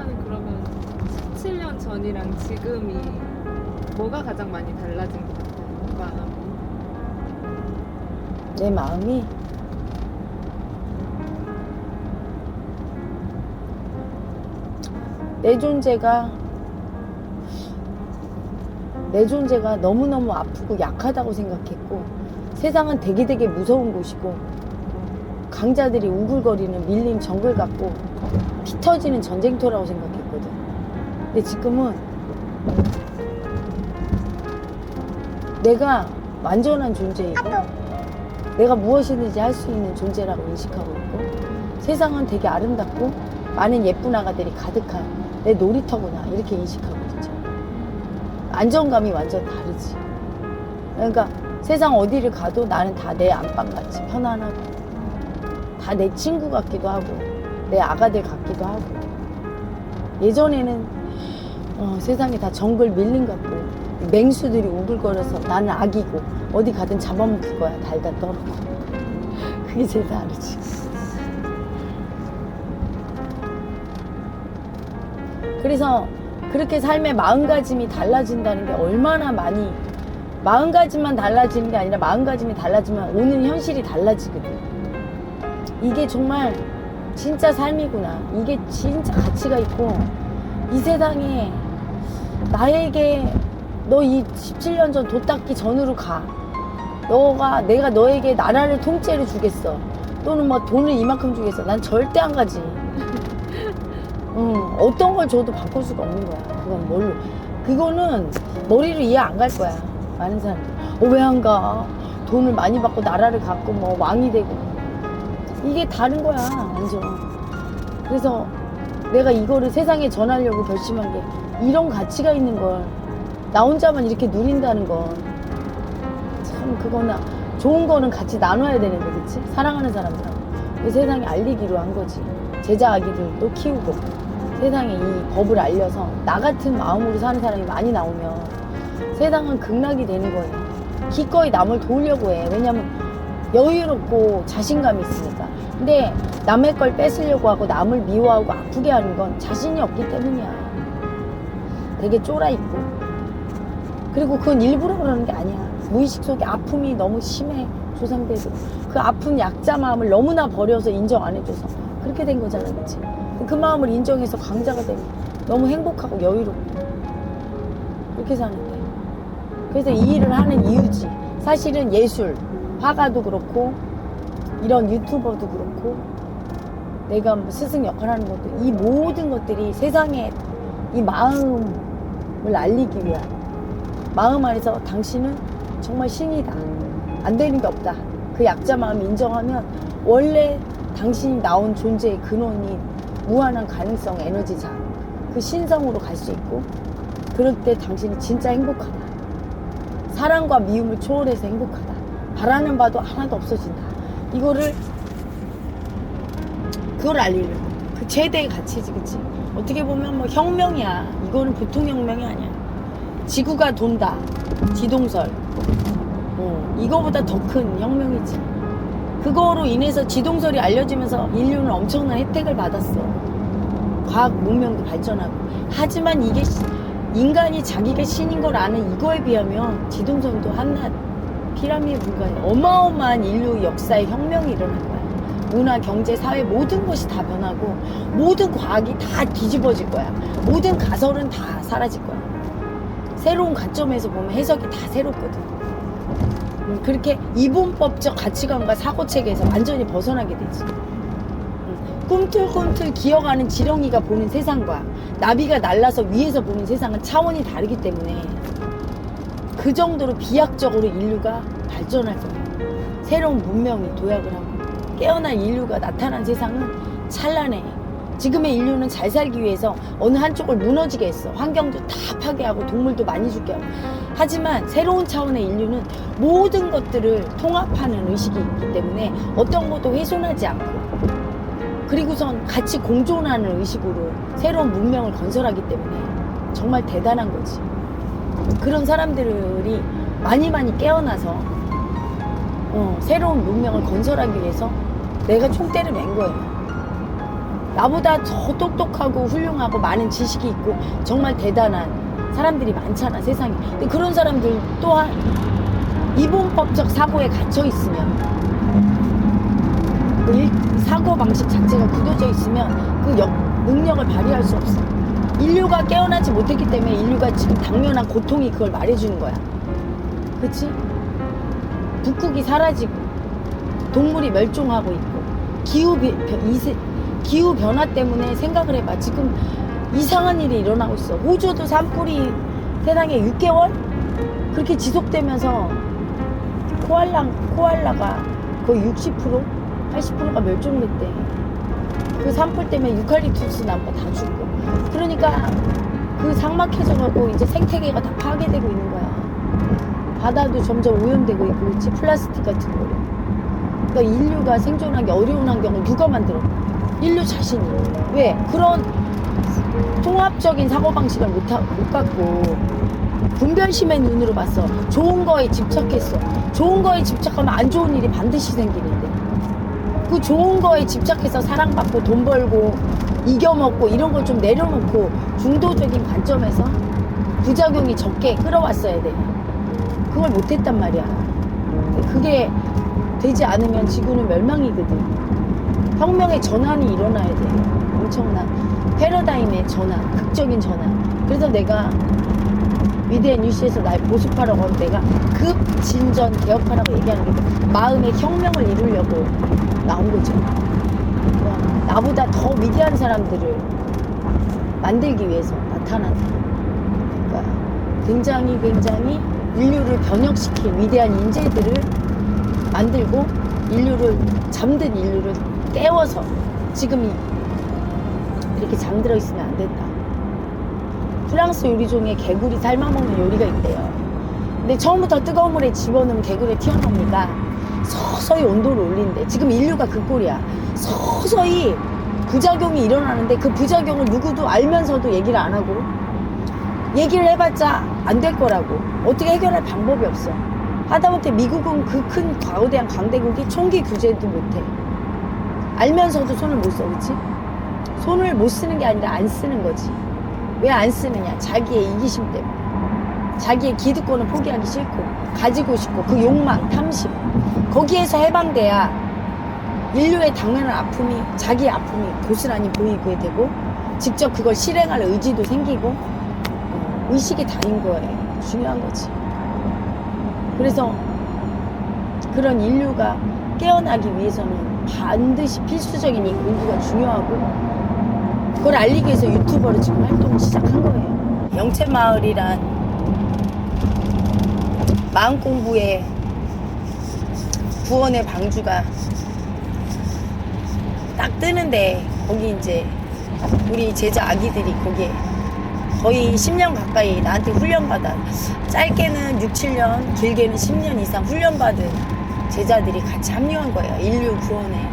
오빠는 그러면 17년 전이랑 지금이 뭐가 가장 많이 달라진 것 같아요? 마음이? 내 마음이 내 존재가 너무너무 아프고 약하다고 생각했고, 세상은 되게 무서운 곳이고 강자들이 우글거리는 밀림 정글 같고 피 터지는 전쟁터라고 생각했거든. 근데 지금은 내가 완전한 존재이고 내가 무엇이든지 할 수 있는 존재라고 인식하고 있고, 세상은 되게 아름답고 많은 예쁜 아가들이 가득한 내 놀이터구나 이렇게 인식하고 있죠. 안정감이 완전 다르지. 그러니까 세상 어디를 가도 나는 다 내 안방같이 편안하고 다 내 친구 같기도 하고 내 아가들 같기도 하고. 예전에는 세상이 다 정글 밀림 같고 맹수들이 우글거려서 나는 아기고 어디 가든 잡아먹힐 거야. 달다 떨어고. 그게 제일 다르지. 그래서 그렇게 삶의 마음가짐이 달라진다는 게 얼마나 많이, 마음가짐만 달라지는 게 아니라 마음가짐이 달라지면 오는 현실이 달라지거든. 이게 정말 진짜 삶이구나. 이게 진짜 가치가 있고, 이 세상에 나에게 너 이 17년 전 도 닦기 전으로 가. 내가 너에게 나라를 통째로 주겠어. 또는 뭐 돈을 이만큼 주겠어. 난 절대 안 가지. 어떤 걸 줘도 바꿀 수가 없는 거야. 그건 뭘로. 그거는 머리로 이해 안 갈 거야. 많은 사람들. 왜 안 가? 돈을 많이 받고 나라를 갖고 뭐 왕이 되고. 이게 다른 거야, 완전. 그래서 내가 이거를 세상에 전하려고 결심한 게, 이런 가치가 있는 걸 나 혼자만 이렇게 누린다는 건 참, 그거나 좋은 거는 같이 나눠야 되는데, 그치? 사랑하는 사람들하고. 세상에 알리기로 한 거지. 제자 아기들도 키우고 세상에 이 법을 알려서 나 같은 마음으로 사는 사람이 많이 나오면 세상은 극락이 되는 거예요. 기꺼이 남을 도우려고 해. 왜냐면 여유롭고 자신감이 있으니까. 근데 남의 걸 뺏으려고 하고 남을 미워하고 아프게 하는 건 자신이 없기 때문이야. 되게 쫄아있고. 그리고 그건 일부러 그러는 게 아니야. 무의식 속에 아픔이 너무 심해. 조상들도 그 아픈 약자 마음을 너무나 버려서 인정 안 해줘서 그렇게 된 거잖아, 그치? 그 마음을 인정해서 강자가 되면 너무 행복하고 여유롭고 그렇게 사는데. 그래서 이 일을 하는 이유지. 사실은 예술, 화가도 그렇고 이런 유튜버도 그렇고 내가 뭐 스승 역할하는 것도, 이 모든 것들이 세상에 이 마음을 알리기 위한, 마음 안에서 당신은 정말 신이다, 안 되는 게 없다, 그 약자 마음 인정하면 원래 당신이 나온 존재의 근원인 무한한 가능성 에너지장, 그 신성으로 갈 수 있고, 그럴 때 당신이 진짜 행복하다. 사랑과 미움을 초월해서 행복하다. 바라는 바도 하나도 없어진다. 그걸 알리려고. 그 최대의 가치지, 그치? 어떻게 보면 뭐 혁명이야. 이거는 보통 혁명이 아니야. 지구가 돈다. 지동설. 이거보다 더 큰 혁명이지. 그거로 인해서 지동설이 알려지면서 인류는 엄청난 혜택을 받았어. 과학 문명도 발전하고. 하지만 이게 인간이 자기가 신인 걸 아는 이거에 비하면 지동설도 한낱 피라미드 불가해. 어마어마한 인류 역사의 혁명이 일어난 거야. 문화, 경제, 사회 모든 것이 다 변하고 모든 과학이 다 뒤집어질 거야. 모든 가설은 다 사라질 거야. 새로운 관점에서 보면 해석이 다 새롭거든. 그렇게 이분법적 가치관과 사고체계에서 완전히 벗어나게 되지. 꿈틀꿈틀 기어가는 지렁이가 보는 세상과 나비가 날라서 위에서 보는 세상은 차원이 다르기 때문에 그 정도로 비약적으로 인류가 발전할 거예요. 새로운 문명이 도약을 하고 깨어난 인류가 나타난 세상은 찬란해. 지금의 인류는 잘 살기 위해서 어느 한쪽을 무너지게 했어. 환경도 다 파괴하고 동물도 많이 죽게 하고. 하지만 새로운 차원의 인류는 모든 것들을 통합하는 의식이 있기 때문에 어떤 것도 훼손하지 않고, 그리고선 같이 공존하는 의식으로 새로운 문명을 건설하기 때문에 정말 대단한 거지. 그런 사람들이 많이 깨어나서 새로운 문명을 건설하기 위해서 내가 총대를 맨 거예요. 나보다 더 똑똑하고 훌륭하고 많은 지식이 있고 정말 대단한 사람들이 많잖아 세상에. 근데 그런 사람들 또한 이분법적 사고에 갇혀 있으면 사고 방식 자체가 굳어져 있으면 그 능력을 발휘할 수 없어. 인류가 깨어나지 못했기 때문에 인류가 지금 당면한 고통이 그걸 말해주는 거야. 그치? 북극이 사라지고 동물이 멸종하고 있고 기후 변화 때문에 생각을 해봐. 지금 이상한 일이 일어나고 있어. 호주도 산불이 세상에 6개월 그렇게 지속되면서 코알라가 거의 60% 80%가 멸종됐대. 그 산불 때문에 유칼립투스 나무가 다 죽고. 그러니까 그 삭막해져가고 이제 생태계가 다 파괴되고 있는 거야. 바다도 점점 오염되고 있고, 그렇지? 플라스틱 같은 거로. 그러니까 인류가 생존하기 어려운 환경을 누가 만들어? 인류 자신이. 왜? 그런 통합적인 사고방식을 못 갖고 분별심의 눈으로 봤어. 좋은 거에 집착했어. 좋은 거에 집착하면 안 좋은 일이 반드시 생기는데 그 좋은 거에 집착해서 사랑받고 돈 벌고 이겨먹고 이런 걸 좀 내려놓고 중도적인 관점에서 부작용이 적게 끌어왔어야 돼. 그걸 못했단 말이야. 그게 되지 않으면 지구는 멸망이거든. 혁명의 전환이 일어나야 돼. 엄청난 패러다임의 전환, 극적인 전환. 그래서 내가 위대한 뉴스에서 날 보습하라고 하면 내가 급진전 개혁하라고 얘기하는 게 마음의 혁명을 이루려고 나온 거죠. 나보다 더 위대한 사람들을 만들기 위해서 나타난, 그러니까 굉장히 인류를 변혁시킨 위대한 인재들을 만들고 잠든 인류를 깨워서 지금 이렇게 잠들어 있으면 안 된다. 프랑스 요리 중에 개구리 삶아먹는 요리가 있대요. 근데 처음부터 뜨거운 물에 집어넣으면 개구리가 튀어나옵니다. 서서히 온도를 올린대. 지금 인류가 그 꼴이야. 서서히 부작용이 일어나는데 그 부작용을 누구도 알면서도 얘기를 안 하고, 얘기를 해봤자 안 될 거라고. 어떻게 해결할 방법이 없어. 하다못해 미국은 그 큰 거대한 강대국이 총기 규제도 못해. 알면서도 손을 못 써. 그치? 손을 못 쓰는 게 아니라 안 쓰는 거지. 왜 안 쓰느냐? 자기의 이기심 때문에. 자기의 기득권을 포기하기 싫고 가지고 싶고 그 욕망, 탐심, 거기에서 해방돼야 인류의 당면한 아픔이, 자기의 아픔이 고스란히 보이게 되고 직접 그걸 실행할 의지도 생기고 의식이 다인 거예요. 중요한 거지. 그래서 그런 인류가 깨어나기 위해서는 반드시 필수적인 이 공부가 중요하고, 그걸 알리기 위해서 유튜버로 지금 활동을 시작한 거예요. 영채마을이란 마음공부의 구원의 방주가 딱 뜨는데, 거기 이제 우리 제자 아기들이 거기에 거의 10년 가까이 나한테 훈련받아, 짧게는 6, 7년, 길게는 10년 이상 훈련받은 제자들이 같이 합류한 거예요. 인류 구원에.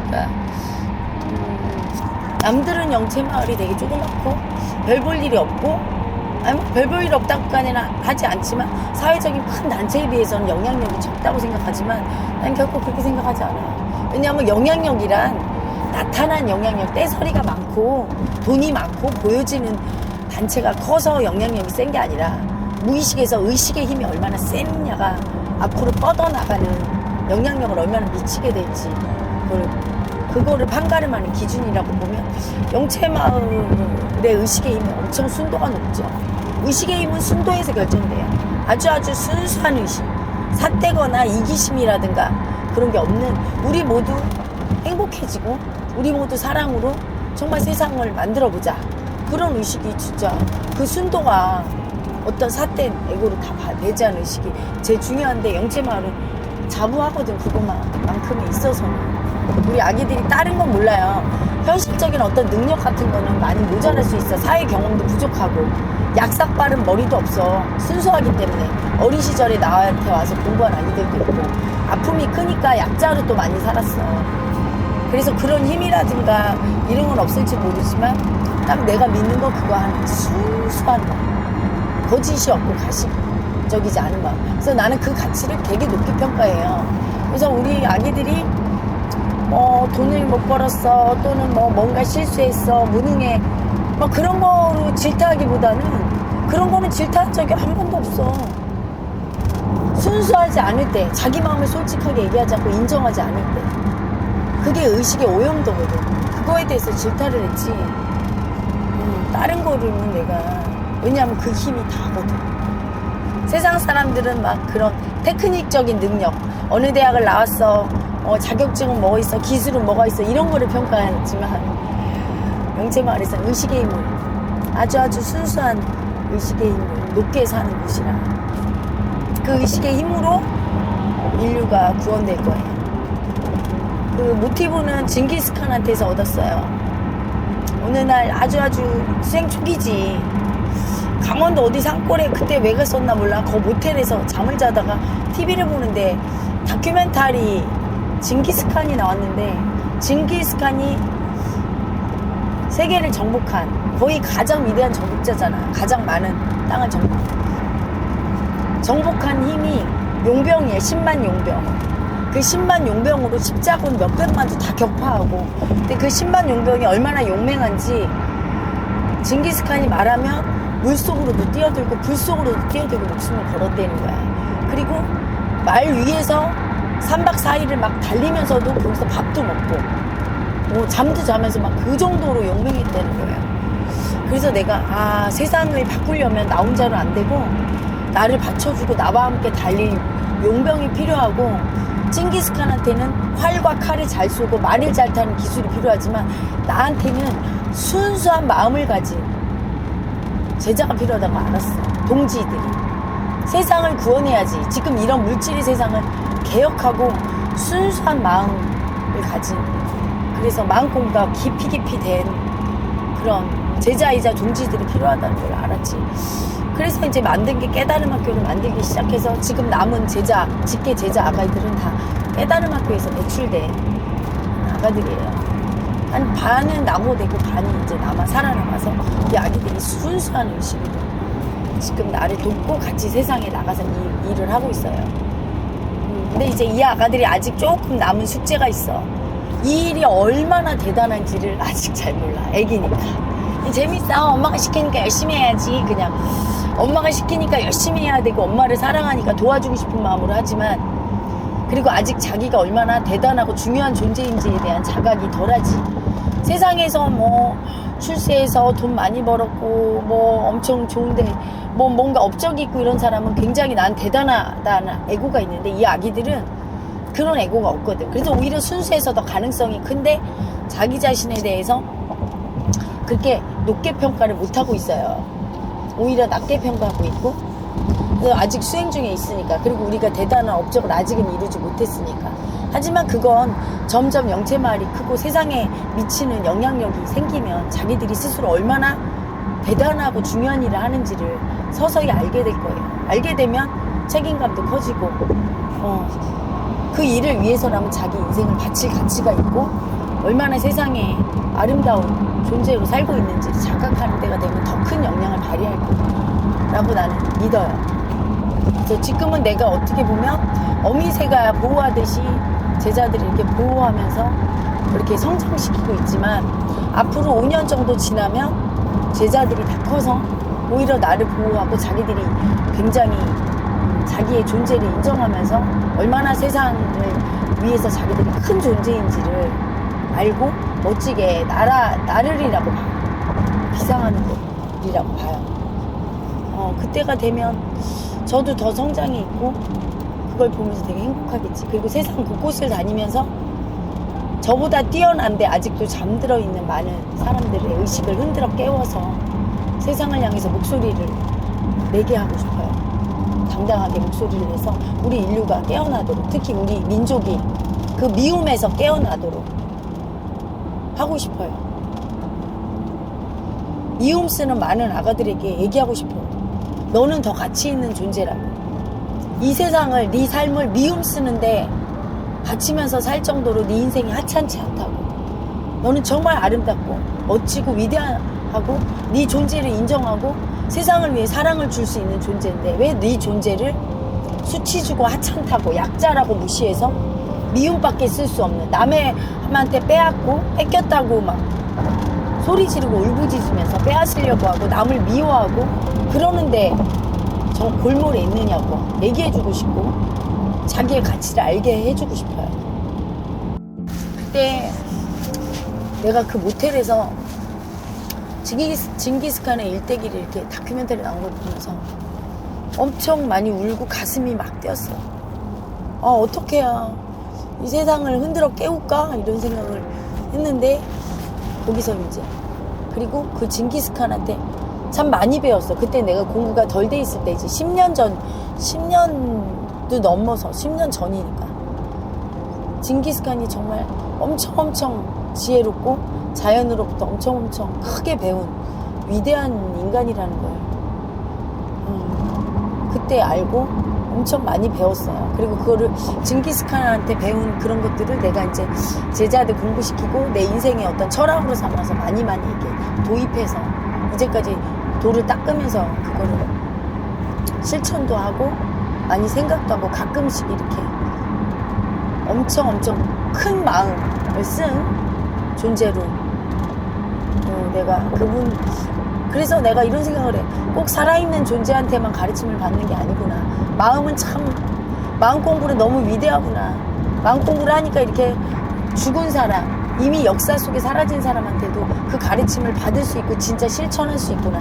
그러니까 남들은 영채마을이 되게 조그맣고 별 볼 일이 없고, 아니 뭐 별 볼 일 없다고까지는 하지 않지만 사회적인 큰 단체에 비해서는 영향력이 적다고 생각하지만 난 결코 그렇게 생각하지 않아요. 왜냐하면 영향력이란 나타난 영향력, 떼서리가 많고 돈이 많고 보여지는 단체가 커서 영향력이 센 게 아니라 무의식에서 의식의 힘이 얼마나 세느냐가 앞으로 뻗어나가는 영향력을 얼마나 미치게 될지 그거를 판가름하는 기준이라고 보면, 영채마을의 의식의 힘이 엄청 순도가 높죠. 의식의 힘은 순도에서 결정돼요. 아주 순수한 의식, 삿대거나 이기심이라든가 그런 게 없는, 우리 모두 행복해지고 우리 모두 사랑으로 정말 세상을 만들어보자, 그런 의식이 진짜 그 순도가 어떤 삿된 에고로 다 배제하는 의식이 제일 중요한데, 영채마을은 자부하거든. 그것만큼에 있어서는. 우리 아기들이 다른 건 몰라요. 현실적인 어떤 능력 같은 거는 많이 모자랄 수 있어. 사회 경험도 부족하고 약삭 빠른 머리도 없어. 순수하기 때문에. 어린 시절에 나한테 와서 공부한 아기들도 있고, 아픔이 크니까 약자로 또 많이 살았어. 그래서 그런 힘이라든가 이런 건 없을지 모르지만 딱 내가 믿는 거 그거 하는 순수한 마음, 거짓이 없고 가식적이지 않은 마음. 그래서 나는 그 가치를 되게 높게 평가해요. 그래서 우리 아기들이 뭐 돈을 못 벌었어 또는 뭐 뭔가 실수했어 무능해 뭐 그런 거로 질타하기보다는 그런 거는 질타한 적이 한 번도 없어. 순수하지 않을 때 자기 마음을 솔직하게 얘기하지 않고 인정하지 않을 때 그게 의식의 오염도거든. 그거에 대해서 질타를 했지. 다른 거로는 내가 왜냐하면 그 힘이 다거든. 세상 사람들은 막 그런 테크닉적인 능력 어느 대학을 나왔어 자격증은 뭐가 있어 기술은 뭐가 있어 이런 거를 평가하지만 영채마을에서는 의식의 힘을 아주 순수한 의식의 힘을 높게 사는 곳이라 그 의식의 힘으로 인류가 구원될 거예요. 그 모티브는 징기스칸한테서 얻었어요. 어느 날 아주 수행 초기지. 강원도 어디 산골에 그때 왜 갔었나 몰라. 그 모텔에서 잠을 자다가 TV를 보는데 다큐멘터리 징기스칸이 나왔는데 징기스칸이 세계를 정복한 거의 가장 위대한 정복자잖아. 가장 많은 땅을 정복한 힘이 용병이에요. 10만 용병. 그 10만 용병으로 십자군 몇백만도 다 격파하고 근데 그 10만 용병이 얼마나 용맹한지 징기스칸이 말하면 물속으로도 뛰어들고 불속으로도 뛰어들고 목숨을 걸었다는 거야. 그리고 말 위에서 3박 4일을 막 달리면서도 거기서 밥도 먹고 잠도 자면서 막 그 정도로 용맹했다는 거예요. 그래서 내가 세상을 바꾸려면 나 혼자는 안 되고 나를 받쳐주고 나와 함께 달릴 용병이 필요하고 징기스칸한테는 활과 칼을 잘 쏘고 말을 잘 타는 기술이 필요하지만 나한테는 순수한 마음을 가진 제자가 필요하다고 알았어. 동지들이 세상을 구원해야지. 지금 이런 물질의 세상을 개혁하고 순수한 마음을 가진 그래서 마음공부가 깊이 된 그런 제자이자 동지들이 필요하다는 걸 알았지. 그래서 이제 만든 게 깨달음 학교를 만들기 시작해서 지금 남은 제자, 직계 제자 아가들은 다 깨달음 학교에서 배출된 아가들이에요. 한 반은 낙오되고 반이 이제 남아 살아남아서 이 아기들이 순수한 의식으로 지금 나를 돕고 같이 세상에 나가서 이 일을 하고 있어요. 근데 이제 이 아가들이 아직 조금 남은 숙제가 있어. 이 일이 얼마나 대단한지를 아직 잘 몰라. 애기니까. 재밌어. 엄마가 시키니까 열심히 해야지. 그냥 엄마가 시키니까 열심히 해야 되고 엄마를 사랑하니까 도와주고 싶은 마음으로 하지만 그리고 아직 자기가 얼마나 대단하고 중요한 존재인지에 대한 자각이 덜하지. 세상에서 뭐 출세해서 돈 많이 벌었고 뭐 엄청 좋은데 뭐 뭔가 업적이 있고 이런 사람은 굉장히 난 대단하다는 에고가 있는데 이 아기들은 그런 에고가 없거든. 그래서 오히려 순수해서 더 가능성이 큰데 자기 자신에 대해서 그렇게 높게 평가를 못하고 있어요. 오히려 낮게 평가하고 있고 아직 수행 중에 있으니까 그리고 우리가 대단한 업적을 아직은 이루지 못했으니까 하지만 그건 점점 영체마을이 크고 세상에 미치는 영향력이 생기면 자기들이 스스로 얼마나 대단하고 중요한 일을 하는지를 서서히 알게 될 거예요. 알게 되면 책임감도 커지고 그 일을 위해서라면 자기 인생을 바칠 가치가 있고 얼마나 세상에 아름다운 존재로 살고 있는지를 자각하는 때가 되면 더 큰 영향을 발휘할 거라고 나는 믿어요. 그래서 지금은 내가 어떻게 보면 어미새가 보호하듯이 제자들을 이렇게 보호하면서 이렇게 성장시키고 있지만 앞으로 5년 정도 지나면 제자들이 다 커서 오히려 나를 보호하고 자기들이 굉장히 자기의 존재를 인정하면서 얼마나 세상을 위해서 자기들이 큰 존재인지를 알고 멋지게 나르리라고 봐요. 비상하는 일이라고 봐요. 그때가 되면 저도 더 성장이 있고 그걸 보면서 되게 행복하겠지. 그리고 세상 곳곳을 다니면서 저보다 뛰어난데 아직도 잠들어 있는 많은 사람들의 의식을 흔들어 깨워서 세상을 향해서 목소리를 내게 하고 싶어요. 당당하게 목소리를 내서 우리 인류가 깨어나도록, 특히 우리 민족이 그 미움에서 깨어나도록 하고 싶어요. 미움 쓰는 많은 아가들에게 얘기하고 싶어. 너는 더 가치 있는 존재라고. 이 세상을, 네 삶을 미움 쓰는데 바치면서 살 정도로 네 인생이 하찮지 않다고. 너는 정말 아름답고 멋지고 위대하고 네 존재를 인정하고 세상을 위해 사랑을 줄 수 있는 존재인데 왜 네 존재를 수치 주고 하찮다고 약자라고 무시해서 미움밖에 쓸 수 없는, 남의 한테 빼앗고 뺏겼다고 막 소리 지르고 울부짖으면서 빼앗으려고 하고 남을 미워하고 그러는데 저 골몰에 있느냐고 얘기해주고 싶고 자기의 가치를 알게 해주고 싶어요. 그때 내가 그 모텔에서 징기스칸의 일대기를 이렇게 다큐멘터리 나온 걸 보면서 엄청 많이 울고 가슴이 막 뛰었어. 어떻게 해야 이 세상을 흔들어 깨울까? 이런 생각을 했는데 거기서 이제 그리고 그 징기스칸한테 참 많이 배웠어. 그때 내가 공부가 덜 돼 있을 때 이제 10년도 넘어서 10년 전이니까 징기스칸이 정말 엄청 지혜롭고 자연으로부터 엄청 크게 배운 위대한 인간이라는 거예요. 그때 알고 엄청 많이 배웠어요. 그리고 그거를 징기스칸한테 배운 그런 것들을 내가 이제 제자들 공부시키고 내 인생의 어떤 철학으로 삼아서 많이 이렇게 도입해서 이제까지 돌을 닦으면서 그거를 실천도 하고 많이 생각도 하고 가끔씩 이렇게 엄청 큰 마음을 쓴 존재로 내가 그분 그래서 내가 이런 생각을 해. 꼭 살아있는 존재한테만 가르침을 받는 게 아니구나. 마음은 참 마음 공부는 너무 위대하구나. 마음 공부를 하니까 이렇게 죽은 사람 이미 역사 속에 사라진 사람한테도 그 가르침을 받을 수 있고 진짜 실천할 수 있구나.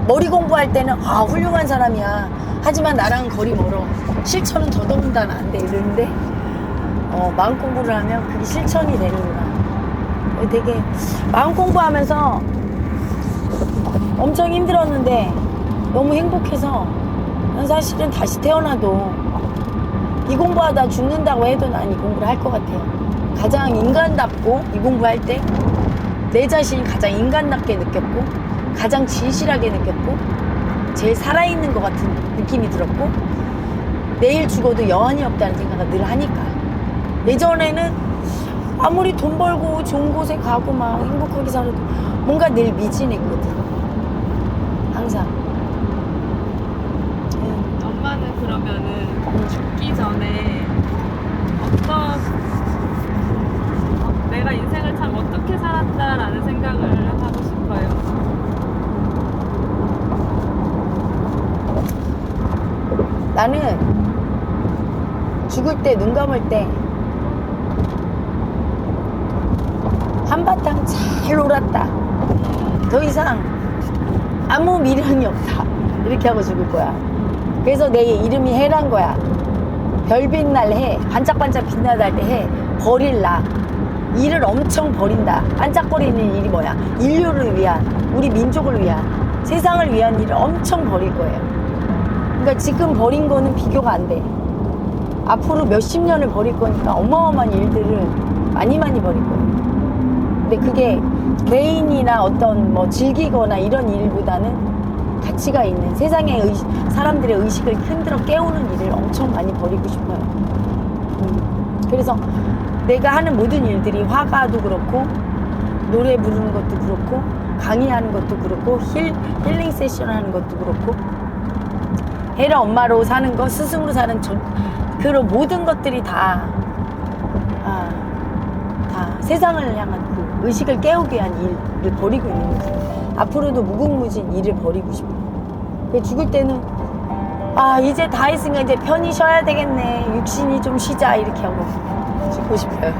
머리 공부할 때는 훌륭한 사람이야. 하지만 나랑 거리 멀어. 실천은 더더군다나 안 돼. 이러는데 마음 공부를 하면 그게 실천이 되는구나. 되게 마음 공부하면서 엄청 힘들었는데 너무 행복해서 난 사실은 다시 태어나도 이 공부하다 죽는다고 해도 난 이 공부를 할 것 같아요. 가장 인간답고 이 공부할 때 내 자신이 가장 인간답게 느꼈고 가장 진실하게 느꼈고 제일 살아있는 것 같은 느낌이 들었고 내일 죽어도 여한이 없다는 생각을 늘 하니까. 예전에는 아무리 돈 벌고 좋은 곳에 가고 막 행복하게 살아도 뭔가 늘 미진했거든. 항상. 엄마는 그러면은 죽기 전에 내가 인생을 참 어떻게 살았다라는 생각을 하고 싶어요. 나는 죽을 때 눈 감을 때 한바탕 잘 놀았다. 더 이상 아무 미련이 없다. 이렇게 하고 죽을 거야. 그래서 내 이름이 해란 거야. 별빛 날 해. 반짝반짝 빛나다 할 때 해. 버릴 나. 일을 엄청 버린다. 반짝거리는 일이 뭐야? 인류를 위한, 우리 민족을 위한, 세상을 위한 일을 엄청 버릴 거예요. 그러니까 지금 버린 거는 비교가 안 돼. 앞으로 몇십 년을 버릴 거니까 어마어마한 일들을 많이 버릴 거예요. 근데 그게 개인이나 어떤 뭐 즐기거나 이런 일보다는 가치가 있는 세상의 사람들의 의식을 흔들어 깨우는 일을 엄청 많이 버리고 싶어요. 그래서 내가 하는 모든 일들이 화가도 그렇고 노래 부르는 것도 그렇고 강의하는 것도 그렇고 힐링 세션 하는 것도 그렇고 헤라 엄마로 사는 거 스승으로 사는 그런 모든 것들이 다 세상을 향한 그 의식을 깨우기 위한 일을 벌이고 있는 거지. 앞으로도 무궁무진 일을 벌이고 싶어. 죽을 때는 이제 다 했으니까 이제 편히 쉬어야 되겠네. 육신이 좀 쉬자 이렇게 하고 죽고 싶어요.